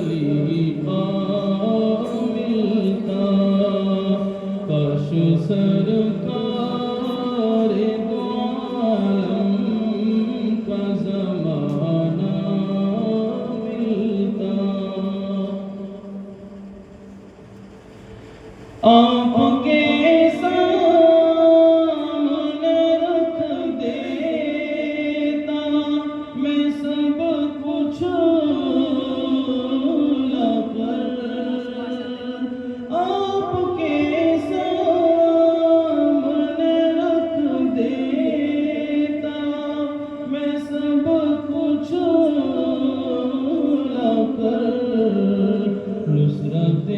सलीका मिलता, काश सरकार दो आलम का ज़माना मिलता। आपके सामने रख देता मैं सब कुछ लाकर, आपके सामने रख देता मैं सब कुछ लाकर, नुसरत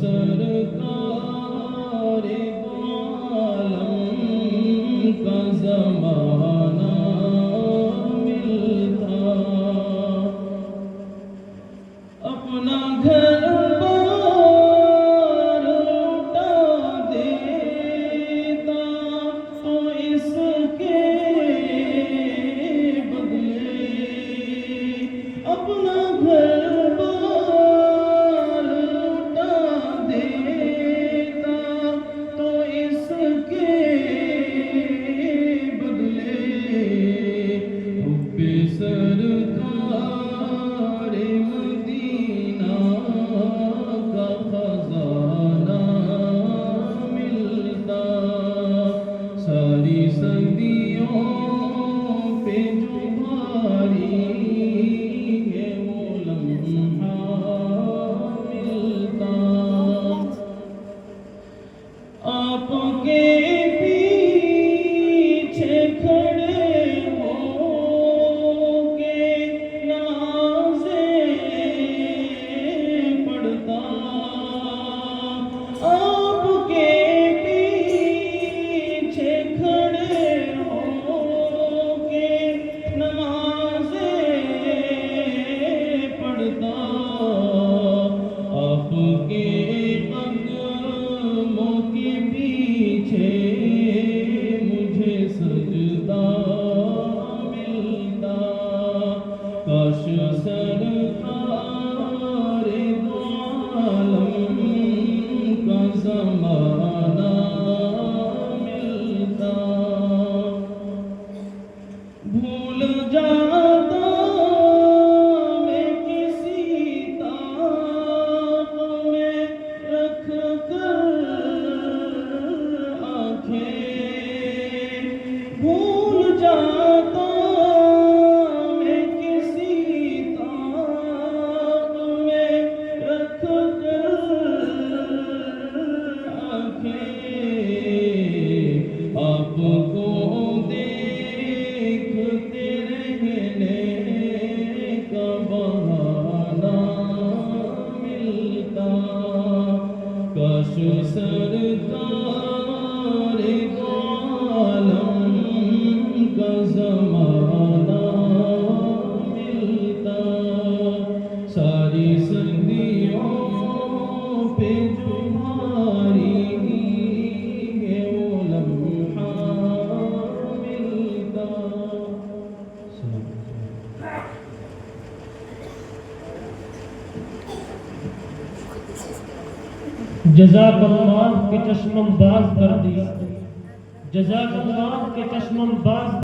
सरकार दो आलम का ज़माना मिलता, अपना घर बार लौटा देता तो इसके बदले, अपना घर सरकार मदीना का खजाना मिलता, सारी सदियों पे जो भारी है वो लम्हा मिलता, आपके पीछे खड़े आपके कदमों के पीछे मुझे सजदा मिलता, काश सरकार दो आलम का ज़माना मिलता, भूल जाता भूल जाता मैं किसी ताक में रख कर आँखें, आपको देखते रहने का बहाना मिलता, काश सरकार दो आलम का ज़माना मिलता, सारी सदियों पे जो भारी है वो लम्हा मिलता। जज़ाकल्लाह के चश्मम बाज कर दिया, जज़ाकल्लाह के चश्मम बाज